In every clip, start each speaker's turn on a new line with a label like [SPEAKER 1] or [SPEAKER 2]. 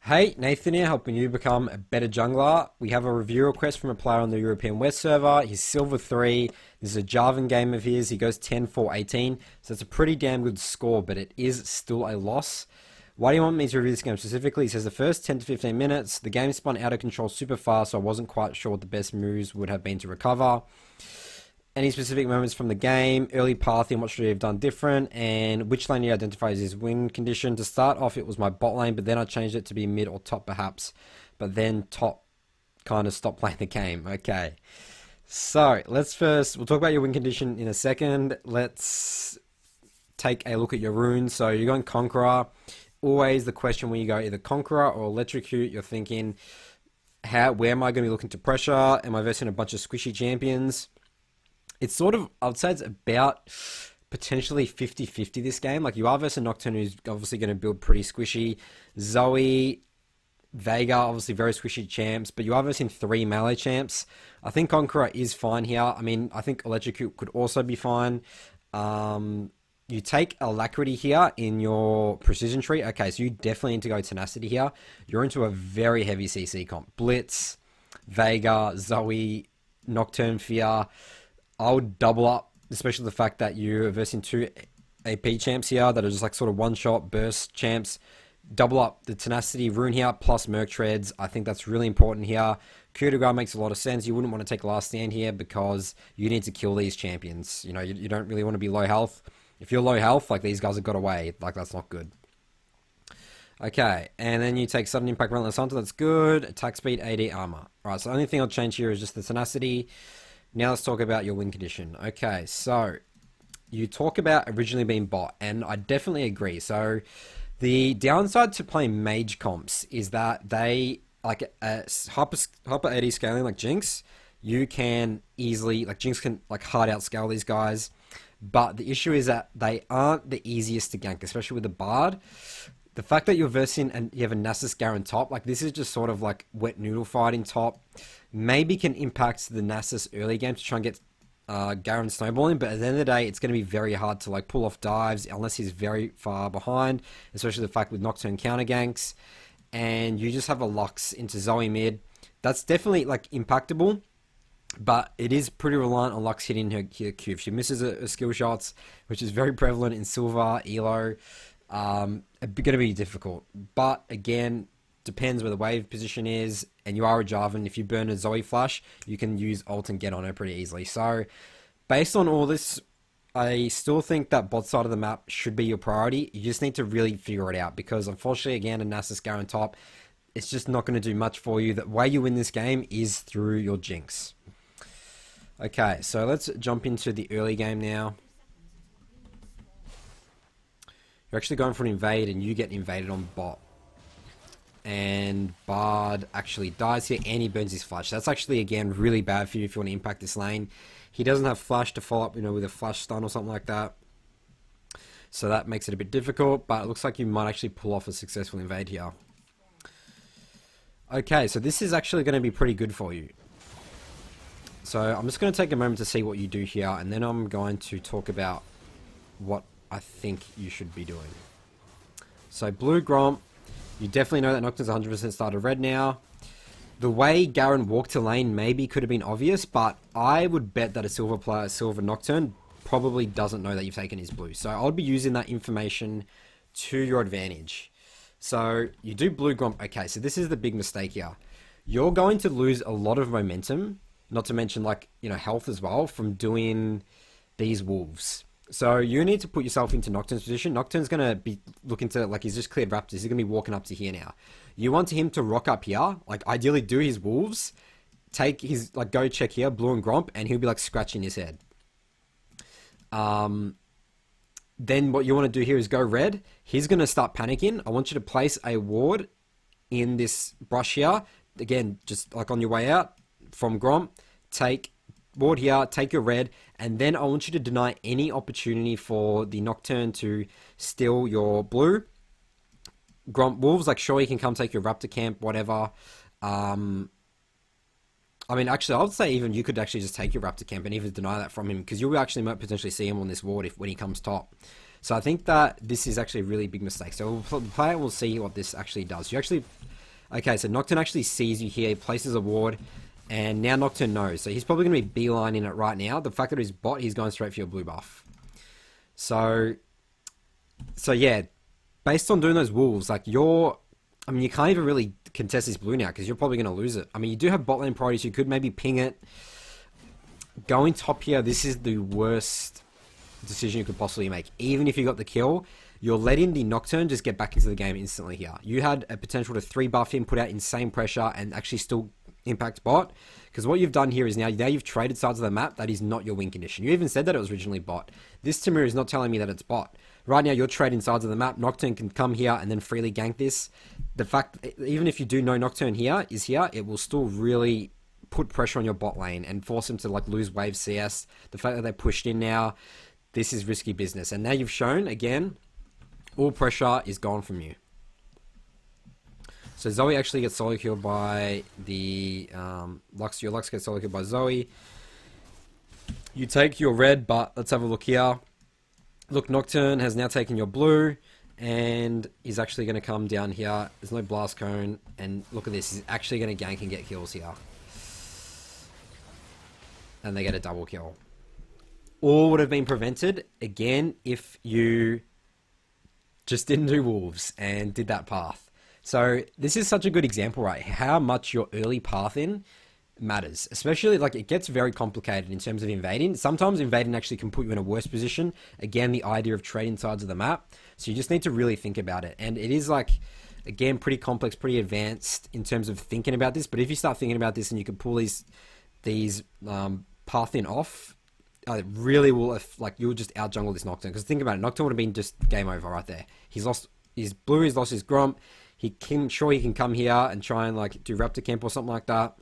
[SPEAKER 1] Hey, Nathan here, helping you become a better jungler. We have a review request from a player on the European West server. He's Silver 3. This is a Jarvan game of his. He goes 10-4-18. So it's a pretty damn good score, but it is still a loss. Why do you want me to review this game specifically? He says the first 10 to 15 minutes, the game spun out of control super fast, so I wasn't quite sure what the best moves would have been to recover. Any specific moments from the game, early pathing, what should he have done different, and which lane he identifies as his win condition. To start off, it was my bot lane, but then I changed it to be mid or top perhaps, but then top kind of stopped playing the game. Okay, so we'll talk about your win condition in a second. Let's take a look at your runes. So you're going Conqueror. Always the question when you go either Conqueror or Electrocute, you're thinking, where am I going to be looking to pressure? Am I versing a bunch of squishy champions? It's sort of, I would say it's about potentially 50-50 this game. Like you are versus Nocturne, who's obviously going to build pretty squishy. Zoe, Vega, obviously very squishy champs, but you are versing three melee champs. I think Conqueror is fine here. I mean, I think Electrocute could also be fine. You take Alacrity here in your Precision tree. Okay, so you definitely need to go Tenacity here. You're into a very heavy CC comp. Blitz, Vega, Zoe, Nocturne Fear. I would double up, especially the fact that you're versing two AP champs here that are just like sort of one-shot burst champs. Double up the Tenacity rune here plus Merc Treads. I think that's really important here. Coup de grace makes a lot of sense. You wouldn't want to take Last Stand here because you need to kill these champions. You know, you don't really want to be low health. If you're low health, like these guys have got away, like that's not good. Okay, and then you take Sudden Impact Relentless Hunter, that's good. Attack Speed, AD, Armor. Alright, so the only thing I'll change here is just the Tenacity. Now let's talk about your win condition. Okay, so you talk about originally being bot, and I definitely agree. So the downside to playing mage comps is that they, like hyper AD scaling like Jinx, you can easily, like Jinx can like hard outscale these guys, but the issue is that they aren't the easiest to gank, especially with the Bard. The fact that you're versing and you have a Nasus Garen top, like this is just sort of like wet noodle fighting top, maybe can impact the Nasus early game to try and get Garen snowballing, but at the end of the day, it's going to be very hard to like pull off dives unless he's very far behind, especially the fact with Nocturne counter ganks, and you just have a Lux into Zoe mid. That's definitely like impactable, but it is pretty reliant on Lux hitting her Q. If she misses a skill shots, which is very prevalent in Silver, Elo, it's going to be difficult. But again, depends where the wave position is, and you are a Jarvan. If you burn a Zoe flash, you can use ult and get on her pretty easily. So, based on all this, I still think that bot side of the map should be your priority. You just need to really figure it out because, unfortunately, again, a Nasus Garen top, it's just not going to do much for you. The way you win this game is through your Jinx. Okay, so let's jump into the early game now. You're actually going for an invade, and you get invaded on bot. And Bard actually dies here, and he burns his flash. That's actually, again, really bad for you if you want to impact this lane. He doesn't have flash to follow up, you know, with a flash stun or something like that. So that makes it a bit difficult, but it looks like you might actually pull off a successful invade here. Okay, so this is actually going to be pretty good for you. So I'm just going to take a moment to see what you do here, and then I'm going to talk about what I think you should be doing. So Blue Gromp, you definitely know that Nocturne's 100% started red now. The way Garen walked to lane maybe could have been obvious, but I would bet that a Silver player, Silver Nocturne, probably doesn't know that you've taken his blue. So I would be using that information to your advantage. So you do Blue Gromp. Okay, so this is the big mistake here. You're going to lose a lot of momentum, not to mention like, you know, health as well, from doing these wolves. So you need to put yourself into Nocturne's position. Nocturne's going to be looking to, like, he's just cleared Raptors. He's going to be walking up to here now. You want him to rock up here, like, ideally do his wolves, take his, like, go check here, Blue and Gromp, and he'll be, like, scratching his head. Then what you want to do here is go red. He's going to start panicking. I want you to place a ward in this brush here. Again, just, like, on your way out from Gromp, take ward here, take your red, and then I want you to deny any opportunity for the Nocturne to steal your blue. Gromp wolves, like, sure, you can come take your Raptor camp, whatever. I mean, actually, I would say even you could actually just take your Raptor camp and even deny that from him, because you actually might potentially see him on this ward when he comes top. So I think that this is actually a really big mistake. So the player will see what this actually does. You actually, okay, so Nocturne actually sees you here, places a ward, and now Nocturne knows. So he's probably going to be beelining it right now. The fact that he's bot, he's going straight for your blue buff. So yeah, based on doing those wolves, like I mean, you can't even really contest this blue now because you're probably going to lose it. I mean, you do have bot lane priority, so you could maybe ping it. Going top here, this is the worst decision you could possibly make. Even if you got the kill, you're letting the Nocturne just get back into the game instantly here. You had a potential to 3-buff him, put out insane pressure, and actually still impact bot. Because what you've done here is now you've traded sides of the map. That is not your win condition. You even said that it was originally bot. This to me is not telling me that it's bot. Right now, you're trading sides of the map. Nocturne can come here and then freely gank this. The fact, even if you do know Nocturne is here, it will still really put pressure on your bot lane and force him to like lose wave CS. The fact that they're pushed in now, this is risky business. And now you've shown, again, all pressure is gone from you. So Zoe actually gets solo killed by the Lux. Your Lux gets solo killed by Zoe. You take your red, but let's have a look here. Look, Nocturne has now taken your blue, and he's actually going to come down here. There's no blast cone, and look at this. He's actually going to gank and get kills here. And they get a double kill. All would have been prevented, again, if you just didn't do wolves and did that path. So this is such a good example, right? How much your early path in matters. Especially, like, it gets very complicated in terms of invading. Sometimes invading actually can put you in a worse position. Again, the idea of trading sides of the map. So you just need to really think about it. And it is, like, again, pretty complex, pretty advanced in terms of thinking about this. But if you start thinking about this and you can pull these path in off, it really will, like, you'll just out jungle this Nocturne. Because think about it, Nocturne would have been just game over right there. He's lost his blue, he's lost his Gromp. He can come here and try and, like, do Raptor Camp or something like that.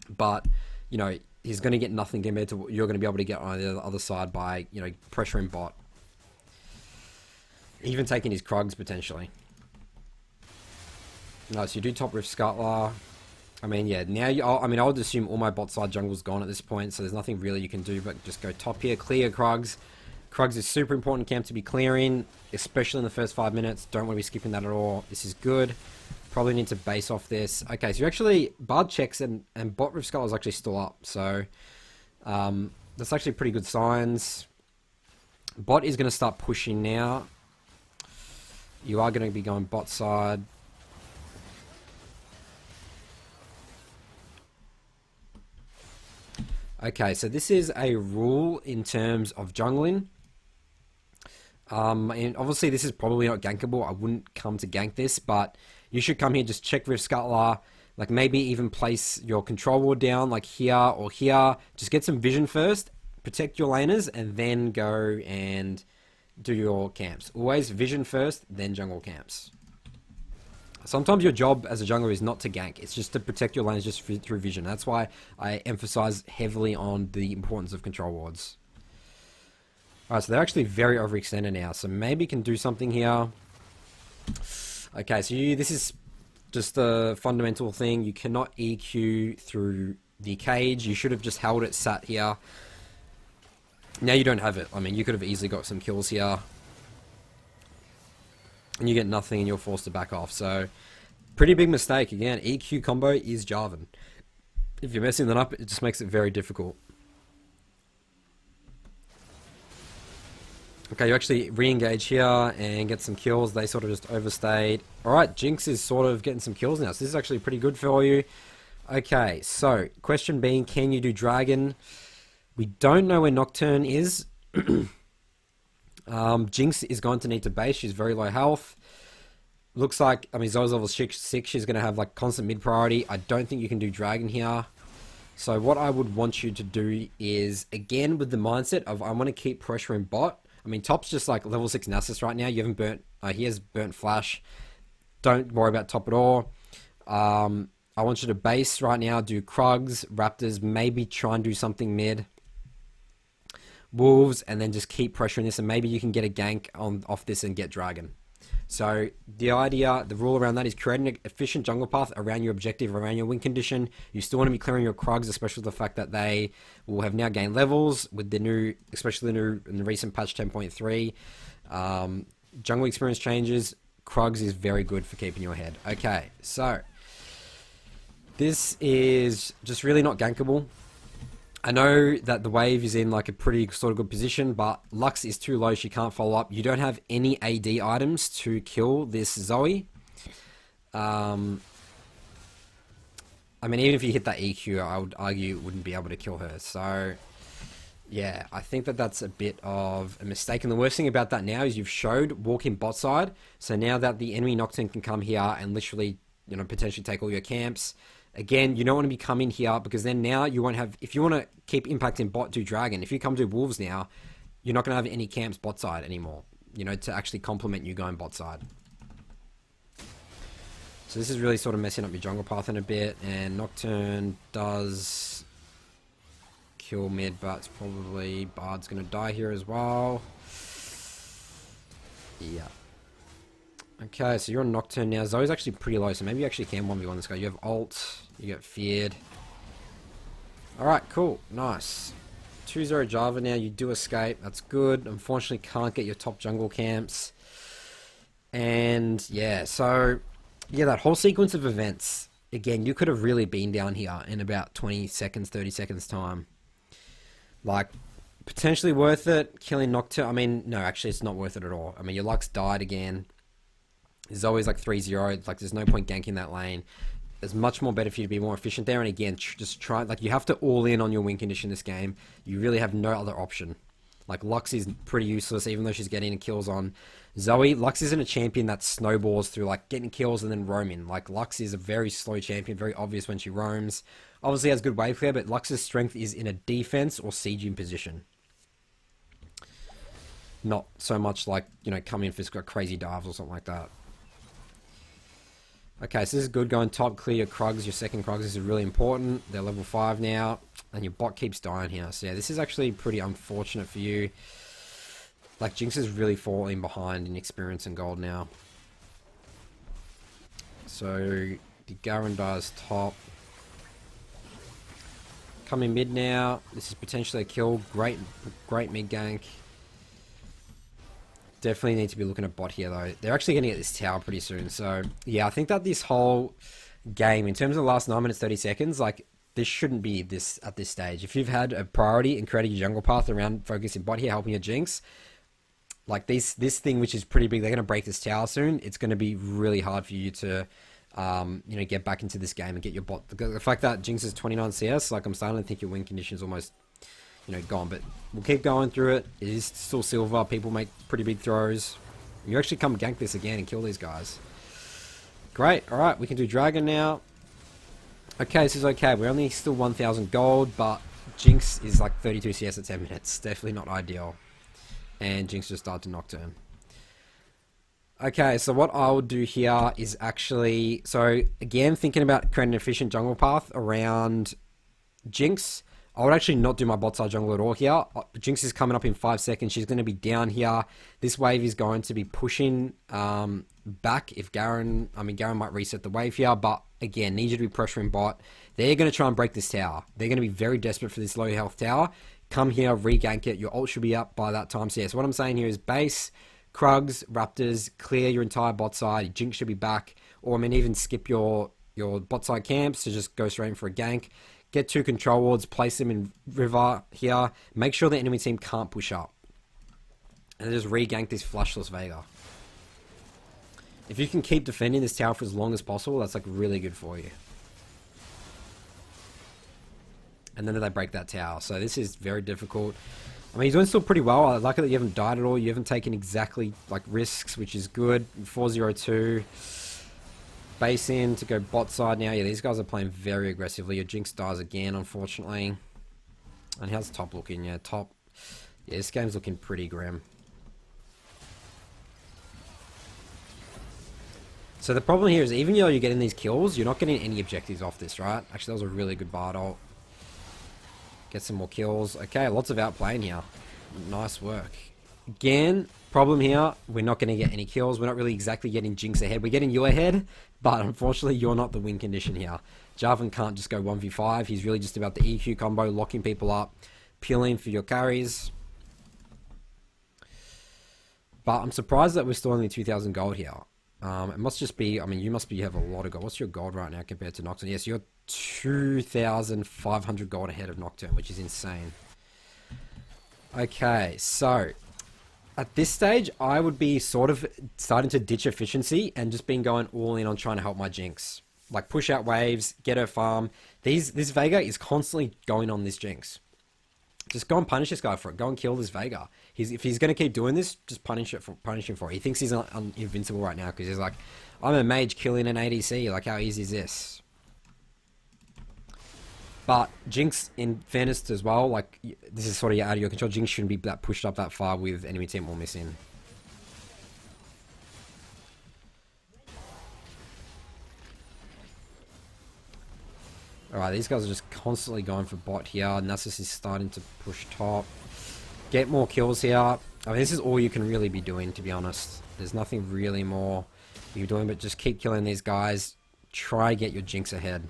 [SPEAKER 1] But, you know, he's going to get nothing compared to what you're going to be able to get on the other side by, you know, pressuring bot. Even taking his Krugs, potentially. No, so you do top Rift Scuttler. I mean, yeah, now I would assume all my bot side jungle's gone at this point, so there's nothing really you can do but just go top here, clear Krugs. Krugs is super important camp to be clearing, especially in the first 5 minutes. Don't want to be skipping that at all. This is good. Probably need to base off this. Okay, so you actually, Bard checks and bot Rift Skull is actually still up, so that's actually pretty good signs. Bot is going to start pushing now. You are going to be going bot side. Okay, so this is a rule in terms of jungling. And obviously this is probably not gankable. I wouldn't come to gank this, but you should come here, just check Rift Scuttler, like maybe even place your control ward down, like here or here. Just get some vision first, protect your laners, and then go and do your camps. Always vision first, then jungle camps. Sometimes your job as a jungler is not to gank, it's just to protect your lanes just through vision. That's why I emphasize heavily on the importance of control wards. Alright, so they're actually very overextended now, so maybe you can do something here. Okay, so this is just a fundamental thing. You cannot EQ through the cage. You should have just held it sat here. Now you don't have it. I mean, you could have easily got some kills here. And you get nothing and you're forced to back off. So, pretty big mistake. Again, EQ combo is Jarvan. If you're messing that up, it just makes it very difficult. Okay, you actually re-engage here and get some kills. They sort of just overstayed. Alright, Jinx is sort of getting some kills now. So this is actually pretty good for you. Okay, so question being, can you do Dragon? We don't know where Nocturne is. Jinx is going to need to base. She's very low health. Looks like, I mean, Zoe's level 6. She's going to have like constant mid priority. I don't think you can do Dragon here. So what I would want you to do is, again, with the mindset of I want to keep pressuring bot. I mean, top's just like level 6 Nasus right now. You haven't burnt, he has burnt Flash. Don't worry about top at all. I want you to base right now, do Krugs, Raptors, maybe try and do something mid. Wolves, and then just keep pressuring this, and maybe you can get a gank off this and get Dragon. So the idea, the rule around that is creating an efficient jungle path around your objective, around your win condition. You still want to be clearing your Krugs, especially the fact that they will have now gained levels with the new, especially the new in the recent patch 10.3. Jungle experience changes. Krugs is very good for keeping your head. Okay, so this is just really not gankable. I know that the wave is in like a pretty sort of good position, but Lux is too low. She can't follow up. You don't have any AD items to kill this Zoe. I mean, even if you hit that EQ, I would argue you wouldn't be able to kill her. So, yeah, I think that that's a bit of a mistake. And the worst thing about that now is you've showed walk in bot side. So now that the enemy Nocturne can come here and literally, you know, potentially take all your camps. Again, you don't want to be coming here because then now you won't have... If you want to keep impacting bot, do Dragon. If you come to Wolves now, you're not going to have any camps bot side anymore, you know, to actually complement you going bot side. So this is really sort of messing up your jungle path in a bit. And Nocturne does kill mid, but it's probably... Bard's going to die here as well. Yeah. Okay, so you're on Nocturne now. Zoe's actually pretty low, so maybe you actually can 1v1 this guy. You have ult, you get feared. Alright, cool. Nice. 2-0 Jarvan now. You do escape. That's good. Unfortunately, can't get your top jungle camps. And, yeah, so... Yeah, that whole sequence of events. Again, you could have really been down here in about 20 seconds, 30 seconds time. Like... Potentially worth it. Killing Nocturne. I mean, no, actually, it's not worth it at all. I mean, your Lux died again. Zoe's like 3-0. Like, there's no point ganking that lane. It's much more better for you to be more efficient there. And again, just try... Like, you have to all in on your win condition this game. You really have no other option. Like, Lux is pretty useless, even though she's getting kills on Zoe. Lux isn't a champion that snowballs through, like, getting kills and then roaming. Like, Lux is a very slow champion, very obvious when she roams. Obviously has good wave clear, but Lux's strength is in a defense or sieging position. Not so much like, you know, coming in for crazy dives or something like that. Okay, so this is good. Going top, clear your Krugs. Your second Krugs is really important. They're level 5 now. And your bot keeps dying here. So yeah, this is actually pretty unfortunate for you. Like, Jinx is really falling behind in experience and gold now. So, the Garen dies top. Coming mid now. This is potentially a kill. Great mid gank. Definitely need to be looking at bot here, though. They're actually going to get this tower pretty soon. So, yeah, I think that this whole game, in terms of the last 9 minutes, 30 seconds, like, this shouldn't be this at this stage. If you've had a priority and created your jungle path around focusing bot here, helping your Jinx, like, this thing, which is pretty big, they're going to break this tower soon. It's going to be really hard for you to, you know, get back into this game and get your bot. The fact that Jinx is 29 CS, like, I'm starting to think your win condition is almost... you know, gone, but we'll keep going through it. It is still silver. People make pretty big throws. You actually come gank this again and kill these guys. Great. All right, we can do Dragon now. Okay, this is okay. We're only still 1,000 gold, but Jinx is like 32 CS at 10 minutes. Definitely not ideal. And Jinx just died to Nocturne. Okay, so what I'll do here is actually... So, again, thinking about creating an efficient jungle path around Jinx... I would actually not do my bot side jungle at all here. Jinx is coming up in 5 seconds. She's going to be down here. This wave is going to be pushing back if Garen... I mean, Garen might reset the wave here, but again, need you to be pressuring bot. They're going to try and break this tower. They're going to be very desperate for this low health tower. Come here, re-gank it. Your ult should be up by that time. So, yeah, so what I'm saying here is base, Krugs, Raptors, clear your entire bot side. Jinx should be back. Or, I mean, even skip your bot side camps to just go straight in for a gank. Get 2 control wards, place them in river here. Make sure the enemy team can't push up. And just re-gank this flushless Veigar. If you can keep defending this tower for as long as possible, that's like really good for you. And then they break that tower. So this is very difficult. I mean, he's doing still pretty well. I like it that you haven't died at all. You haven't taken exactly like risks, which is good. 4-0-2. Base in to go bot side now. Yeah, these guys are playing very aggressively. Your Jinx dies again, unfortunately. And how's top looking? Yeah, top. Yeah, this game's looking pretty grim. So the problem here is even though you're getting these kills, you're not getting any objectives off this, right? Actually, that was a really good Bard ult. Get some more kills. Okay, lots of outplaying here. Nice work. Again, problem here, we're not going to get any kills. We're not really exactly getting Jinx ahead. We're getting you ahead, but unfortunately, you're not the win condition here. Jarvan can't just go 1v5. He's really just about the EQ combo, locking people up, peeling for your carries. But I'm surprised that we're still only 2,000 gold here. It must just be, I mean, you must be have a lot of gold. What's your gold right now compared to Nocturne? Yes, you're 2,500 gold ahead of Nocturne, which is insane. Okay, so at this stage, I would be sort of starting to ditch efficiency and just been going all in on trying to help my Jinx. Like push out waves, get her farm. This Veigar is constantly going on this Jinx. Just go and punish this guy for it. Go and kill this Veigar. If he's going to keep doing this, just punish him for it. He thinks he's invincible right now because he's like, I'm a mage killing an ADC. Like, how easy is this? But Jinx, in fairness as well, like, this is sort of out of your control. Jinx shouldn't be that pushed up that far with enemy team all missing. Alright, these guys are just constantly going for bot here. Nasus is starting to push top. Get more kills here. I mean, this is all you can really be doing, to be honest. There's nothing really more you're doing, but just keep killing these guys. Try get your Jinx ahead.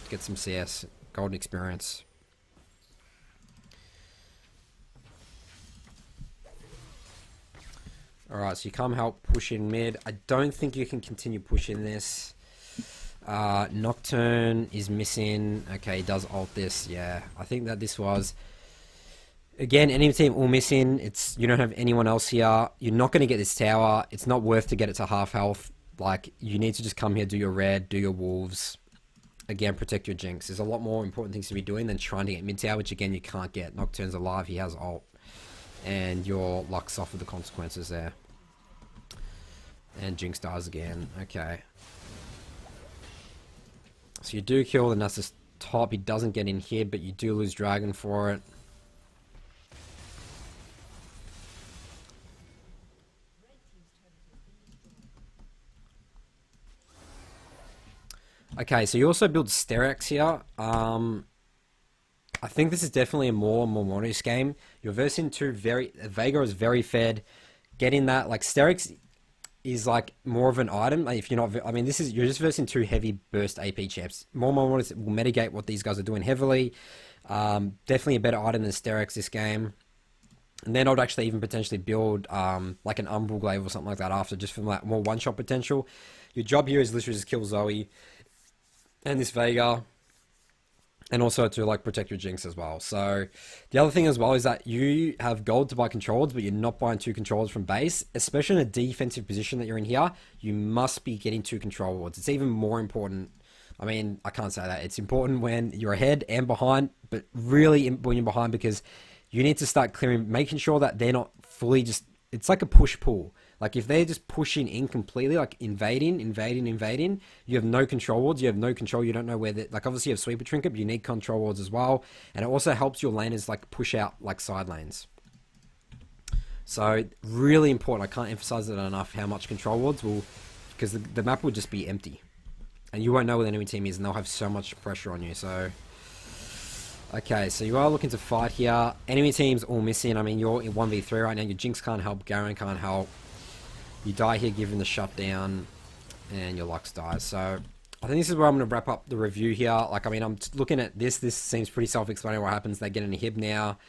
[SPEAKER 1] Get some CS. Golden experience. Alright, so you come help push in mid. I don't think you can continue pushing this. Nocturne is missing. Okay, he does ult this. Yeah, I think that this was... Again, enemy team all missing. You don't have anyone else here. You're not going to get this tower. It's not worth to get it to half health. Like, you need to just come here, do your red, do your wolves. Again, protect your Jinx. There's a lot more important things to be doing than trying to get mid tower, which again, you can't get. Nocturne's alive. He has ult. And your luck suffered the consequences there. And Jinx dies again. Okay. So you do kill the Nasus top. He doesn't get in here, but you do lose Dragon for it. Okay, so you also build Sterex here. I think this is definitely a more Mormonus game. You're versing two Veigar is very fed. Getting that, like, Sterex is like more of an item. Like, if you're not, I mean, you're just versing two heavy burst AP champs. More Mormonus will mitigate what these guys are doing heavily. Definitely a better item than Sterex this game. And then I'd actually even potentially build like an Umbral Glaive or something like that after, just for like more one-shot potential. Your job here is literally just kill Zoe and this Veigar, and also to like protect your Jinx as well. So the other thing as well is that you have gold to buy controls, but you're not buying two controls from base, especially in a defensive position that you're in here. You must be getting two control wards. It's even more important. I mean, I can't say that. It's important when you're ahead and behind, but really when you're behind, because you need to start clearing, making sure that they're not fully just, it's like a push-pull. Like, if they're just pushing in completely, like invading, you have no control wards, you have no control, you don't know where they, like, obviously you have Sweeper Trinket, but you need control wards as well. And it also helps your laners, like, push out, like, side lanes. So, really important. I can't emphasize it enough how much control wards will, because the map will just be empty. And you won't know where the enemy team is, and they'll have so much pressure on you, so... Okay, so you are looking to fight here. Enemy team's all missing. I mean, you're in 1v3 right now. Your Jinx can't help, Garen can't help. You die here given the shutdown, and your Lux dies. So I think this is where I'm going to wrap up the review here. Like, I mean, I'm looking at this. This seems pretty self-explanatory what happens. They get an inhib now,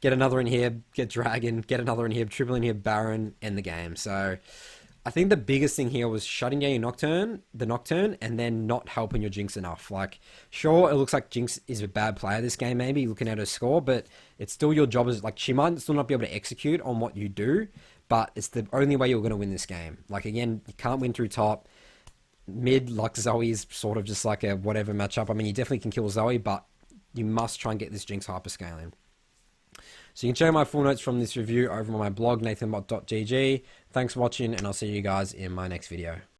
[SPEAKER 1] get another inhib, get Dragon, get another inhib, triple inhib, Baron, end the game. So I think the biggest thing here was shutting down your Nocturne, and then not helping your Jinx enough. Like, sure, it looks like Jinx is a bad player this game, maybe, looking at her score, but it's still your job. Is like, she might still not be able to execute on what you do, but it's the only way you're going to win this game. Like, again, you can't win through top. Mid, like Zoe, is sort of just like a whatever matchup. I mean, you definitely can kill Zoe, but you must try and get this Jinx hyperscaling. So you can check out my full notes from this review over on my blog, nathanmott.gg. Thanks for watching, and I'll see you guys in my next video.